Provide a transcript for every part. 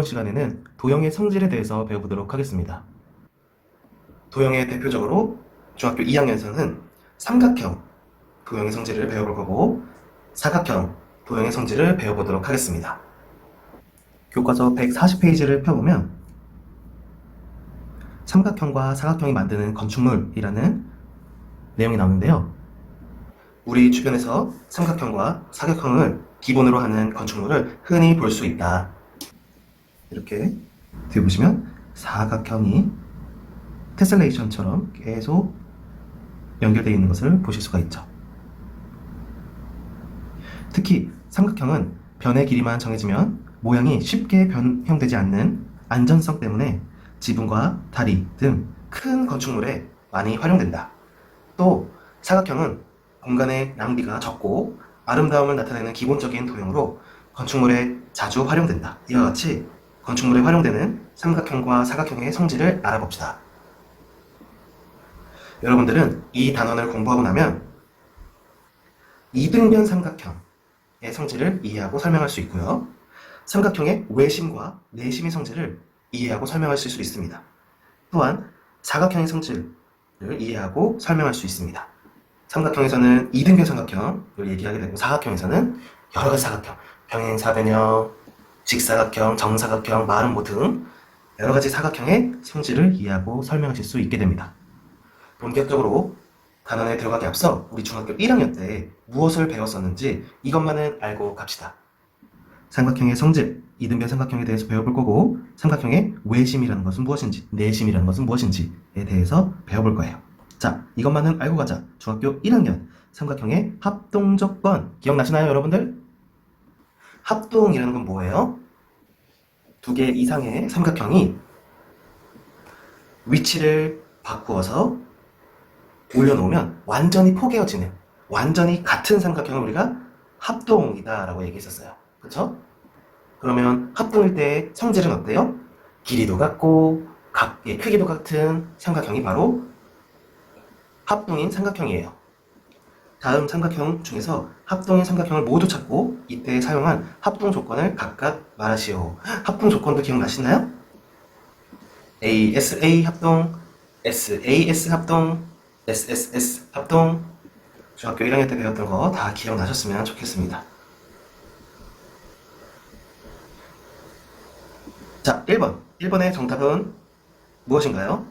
이번 시간에는 도형의 성질에 대해서 배워보도록 하겠습니다. 도형의 대표적으로 중학교 2학년에서는 삼각형 도형의 성질을 배워볼 거고, 사각형 도형의 성질을 배워보도록 하겠습니다. 교과서 140페이지를 펴보면 삼각형과 사각형이 만드는 건축물이라는 내용이 나오는데요. 우리 주변에서 삼각형과 사각형을 기본으로 하는 건축물을 흔히 볼 수 있다. 이렇게 뒤에 보시면 사각형이 테셀레이션처럼 계속 연결되어 있는 것을 보실 수가 있죠. 특히 삼각형은 변의 길이만 정해지면 모양이 쉽게 변형되지 않는 안전성 때문에 지붕과 다리 등 큰 건축물에 많이 활용된다. 또 사각형은 공간의 낭비가 적고 아름다움을 나타내는 기본적인 도형으로 건축물에 자주 활용된다. 이와 같이 건축물에 활용되는 삼각형과 사각형의 성질을 알아봅시다. 여러분들은 이 단원을 공부하고 나면 이등변 삼각형의 성질을 이해하고 설명할 수 있고요. 삼각형의 외심과 내심의 성질을 이해하고 설명하실 수 있습니다. 또한 사각형의 성질을 이해하고 설명할 수 있습니다. 삼각형에서는 이등변 삼각형을 얘기하게 되고, 사각형에서는 여러 가지 사각형, 평행사변형, 직사각형, 정사각형, 마름모 등 여러 가지 사각형의 성질을 이해하고 설명하실 수 있게 됩니다. 본격적으로 단원에 들어가기 앞서 우리 중학교 1학년 때 무엇을 배웠었는지 이것만은 알고 갑시다. 삼각형의 성질, 이등변 삼각형에 대해서 배워볼 거고, 삼각형의 외심이라는 것은 무엇인지, 내심이라는 것은 무엇인지에 대해서 배워볼 거예요. 자, 이것만은 알고 가자. 중학교 1학년 삼각형의 합동조건 기억나시나요, 여러분들? 합동이라는 건 뭐예요? 두 개 이상의 삼각형이 위치를 바꾸어서 올려놓으면 완전히 포개어지는, 완전히 같은 삼각형을 우리가 합동이다 라고 얘기했었어요. 그쵸? 그러면 합동일 때의 성질은 어때요? 길이도 같고 크기도 같은 삼각형이 바로 합동인 삼각형이에요. 다음 삼각형 중에서 합동인 삼각형을 모두 찾고 이때 사용한 합동 조건을 각각 말하시오. 합동 조건도 기억나시나요? ASA 합동, SAS 합동, SSS 합동. 중학교 1학년 때 배웠던 거 다 기억나셨으면 좋겠습니다. 자, 1번. 1번의 정답은 무엇인가요?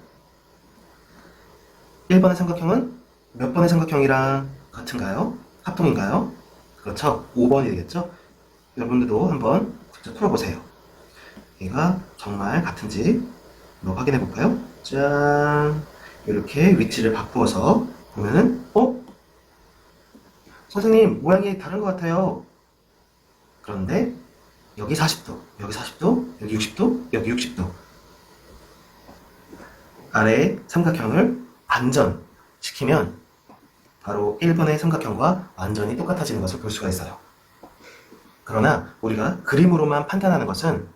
1번의 삼각형은 몇 번의 삼각형이랑 같은가요? 합동인가요? 그렇죠. 5번이 되겠죠? 여러분들도 한번 직접 풀어보세요. 얘가 정말 같은지 한번 확인해 볼까요? 짠! 이렇게 위치를 바꾸어서 보면은 선생님, 모양이 다른 것 같아요. 그런데 여기 40도, 여기 40도, 여기 60도, 여기 60도. 아래의 삼각형을 반전시키면 바로 1번의 삼각형과 완전히 똑같아지는 것을 볼 수가 있어요. 그러나 우리가 그림으로만 판단하는 것은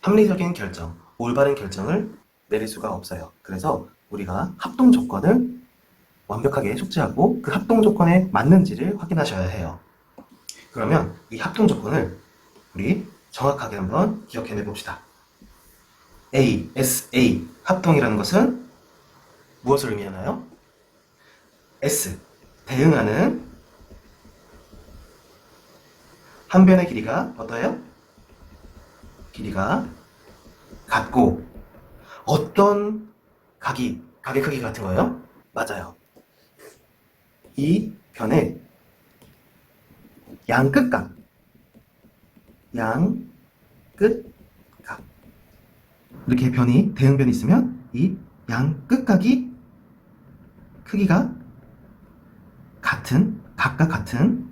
합리적인 결정, 올바른 결정을 내릴 수가 없어요. 그래서 우리가 합동 조건을 완벽하게 숙지하고 그 합동 조건에 맞는지를 확인하셔야 해요. 그러면 이 합동 조건을 우리 정확하게 한번 기억해내 봅시다. ASA 합동이라는 것은 무엇을 의미하나요? S, 대응하는 한 변의 길이가 어떠해요? 길이가 같고, 어떤 각의 크기가 같은 거예요? 맞아요. 이 변의 양끝각, 이렇게 대응변이 있으면 이 양끝각이 크기가 각각 같은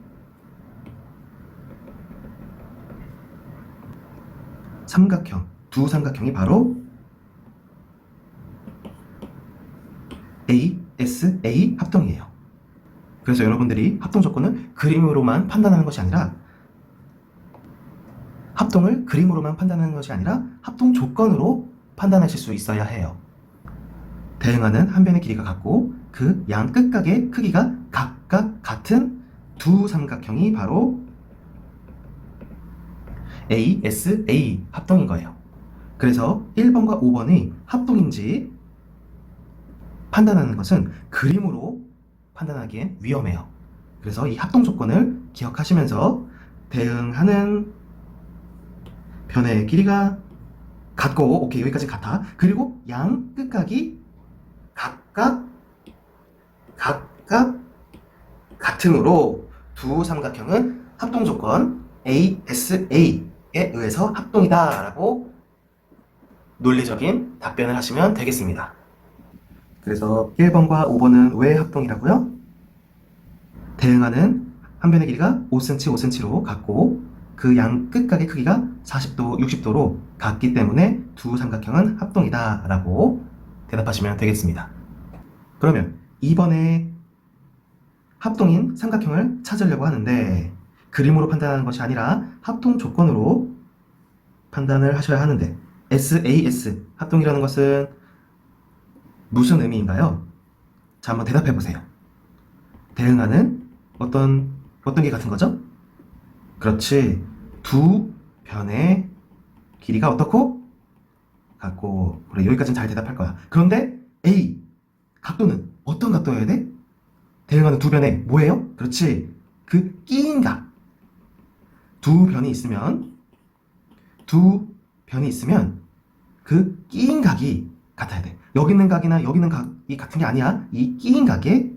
삼각형, 두 삼각형이 바로 ASA 합동이에요. 그래서 여러분들이 합동 조건을 그림으로만 판단하는 것이 아니라, 합동을 그림으로만 판단하는 것이 아니라 합동 조건으로 판단하실 수 있어야 해요. 대응하는 한 변의 길이가 같고 그 양 끝각의 크기가 각각 같은 두 삼각형이 바로 ASA 합동인 거예요. 그래서 1번과 5번이 합동인지 판단하는 것은 그림으로 판단하기엔 위험해요. 그래서 이 합동 조건을 기억하시면서 대응하는 변의 길이가 같고, 오케이, 여기까지 같아. 그리고 양 끝각이 각각 같으므로 두 삼각형은 합동 조건 ASA에 의해서 합동이다 라고 논리적인 답변을 하시면 되겠습니다. 그래서 1번과 5번은 왜 합동이라고요? 대응하는 한 변의 길이가 5cm, 5cm로 같고 그 양 끝각의 크기가 40도, 60도로 같기 때문에 두 삼각형은 합동이다 라고 대답하시면 되겠습니다. 그러면 2번에 합동인 삼각형을 찾으려고 하는데 그림으로 판단하는 것이 아니라 합동 조건으로 판단을 하셔야 하는데 SAS 합동이라는 것은 무슨 의미인가요? 자, 한번 대답해 보세요. 대응하는 어떤 게 같은 거죠? 그렇지. 두 변의 길이가 어떻고? 같고. 그래, 여기까지는 잘 대답할 거야. 그런데 A 각도는 어떤 각도여야 돼? 대응하는 두 변의 뭐예요? 그렇지. 그 끼인 각. 두 변이 있으면 그 끼인 각이 같아야 돼. 여기 있는 각이나 여기 있는 각이 같은 게 아니야. 이 끼인 각의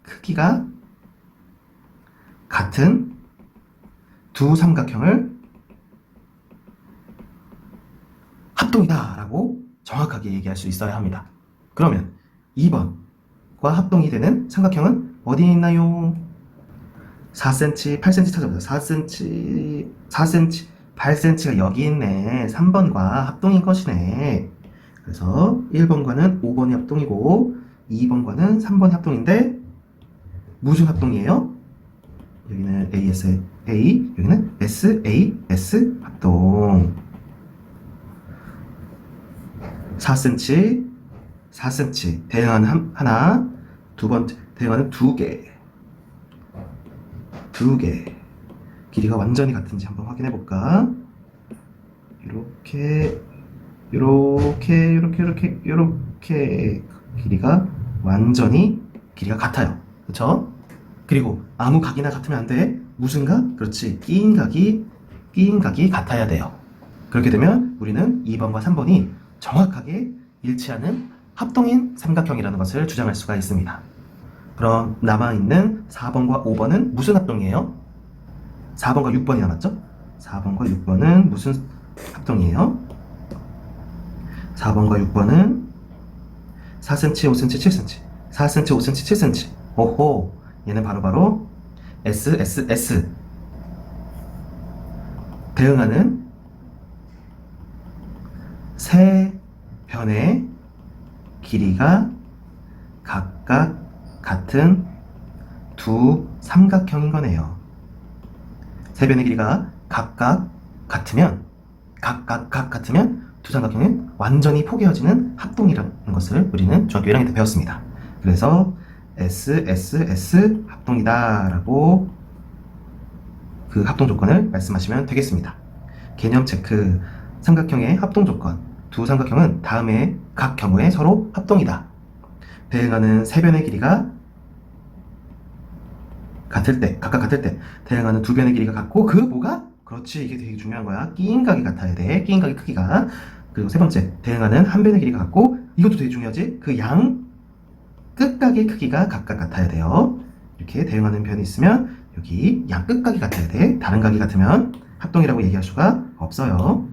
크기가 같은 두 삼각형을 합동이다 라고 정확하게 얘기할 수 있어야 합니다. 그러면 2번과 합동이 되는 삼각형은 어디에 있나요? 4cm, 8cm 찾아보자. 4cm, 8cm가 여기 있네. 3번과 합동인 것이네. 그래서 1번과는 5번이 합동이고 2번과는 3번이 합동인데 무슨 합동이에요? 여기는 AS, A, 여기는 SAS 합동. 4cm 대응하는 하나, 두 번째 대응하는 두 개. 길이가 완전히 같은지 한번 확인해 볼까? 이렇게 길이가 완전히 길이가 같아요. 그렇죠? 그리고 아무 각이나 같으면 안 돼. 무슨 각? 그렇지. 끼인 각이 같아야 돼요. 그렇게 되면 우리는 2번과 3번이 정확하게 일치하는 합동인 삼각형이라는 것을 주장할 수가 있습니다. 그럼 남아있는 4번과 5번은 무슨 합동이에요? 4번과 6번이 남았죠? 4번과 6번은 무슨 합동이에요? 4번과 6번은 4cm, 5cm, 7cm. 4cm, 5cm, 7cm. 오호, 얘는 바로 SSS. 대응하는 세 변의 길이가 각각 같은 두 삼각형인 거네요. 세 변의 길이가 각각 같으면 두 삼각형은 완전히 포개어지는 합동이라는 것을 우리는 중학교 1학년 때 배웠습니다. 그래서 SSS 합동이다 라고 그 합동 조건을 말씀하시면 되겠습니다. 개념 체크. 삼각형의 합동 조건. 두 삼각형은 다음의 각 경우에 서로 합동이다. 대응하는 세 변의 길이가 각각 같을 때 대응하는 두 변의 길이가 같고 그 뭐가? 그렇지, 이게 되게 중요한 거야. 끼인 각이 같아야 돼. 끼인 각의 크기가. 그리고 세 번째, 대응하는 한 변의 길이가 같고 이것도 되게 중요하지. 그 양 끝각의 크기가 각각 같아야 돼요. 이렇게 대응하는 변이 있으면 여기 양 끝각이 같아야 돼. 다른 각이 같으면 합동이라고 얘기할 수가 없어요.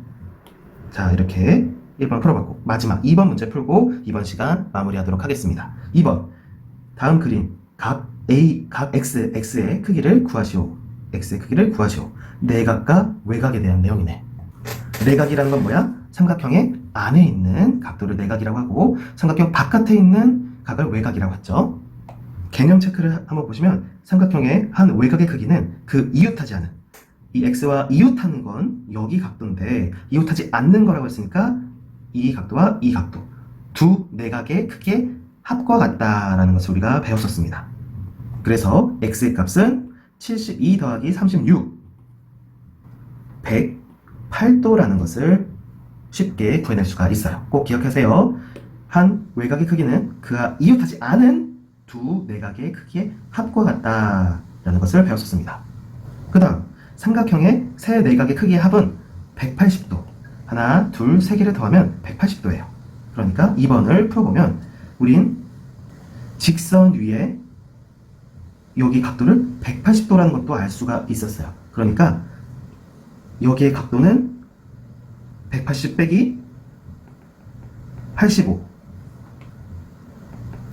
자, 이렇게 1번 풀어봤고 마지막 2번 문제 풀고 이번 시간 마무리하도록 하겠습니다. 2번 다음 그림 각 X의 크기를 구하시오. X의 크기를 구하시오. 내각과 외각에 대한 내용이네. 내각이라는 건 뭐야? 삼각형의 안에 있는 각도를 내각이라고 하고 삼각형 바깥에 있는 각을 외각이라고 하죠. 개념 체크를 한번 보시면 삼각형의 한 외각의 크기는 그 이웃하지 않은 이 X와 이웃하는 건 여기 각도인데 이웃하지 않는 거라고 했으니까 이 각도와 이 각도 두 내각의 크기의 합과 같다라는 것을 우리가 배웠었습니다. 그래서 X의 값은 72 더하기 36 108도라는 것을 쉽게 구해낼 수가 있어요. 꼭 기억하세요. 한 외곽의 크기는 그와 이웃하지 않은 두 내각의 크기의 합과 같다라는 것을 배웠었습니다. 그 다음 삼각형의 세 내각의 크기의 합은 180도. 하나, 둘, 세 개를 더하면 180도예요. 그러니까 2번을 풀어보면 우린 직선 위에 여기 각도를 180도라는 것도 알 수가 있었어요. 그러니까 여기의 각도는 180 빼기 85를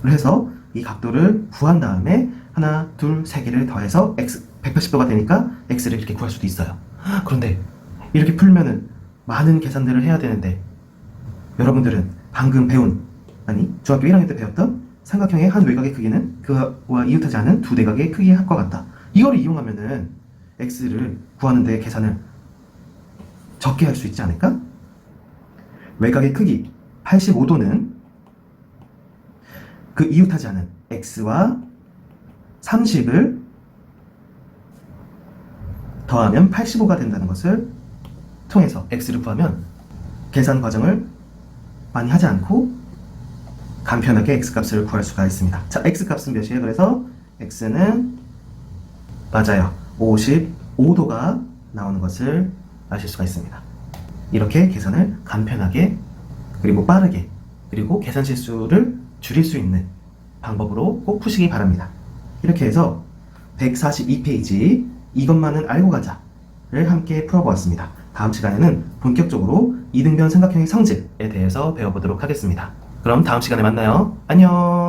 해서 이 각도를 구한 다음에 하나, 둘, 세 개를 더해서 x 180도가 되니까 x를 이렇게 구할 수도 있어요. 그런데 이렇게 풀면은 많은 계산들을 해야 되는데 여러분들은 방금 배운, 아니 중학교 1학년 때 배웠던 삼각형의 한 외곽의 크기는 그와 이웃하지 않은 두 내각의 크기의 합과 같다. 이거를 이용하면은 x를 구하는 데 계산을 적게 할 수 있지 않을까? 외곽의 크기 85도는 그 이웃하지 않은 x와 30을 더하면 85가 된다는 것을 통해서 x를 구하면 계산 과정을 많이 하지 않고 간편하게 x값을 구할 수가 있습니다. 자, x값은 몇이에요? 그래서 x는 맞아요. 55도가 나오는 것을 아실 수가 있습니다. 이렇게 계산을 간편하게 그리고 빠르게 그리고 계산 실수를 줄일 수 있는 방법으로 꼭 푸시기 바랍니다. 이렇게 해서 142페이지 이것만은 알고 가자를 함께 풀어보았습니다. 다음 시간에는 본격적으로 이등변 삼각형의 성질에 대해서 배워보도록 하겠습니다. 그럼 다음 시간에 만나요. 안녕.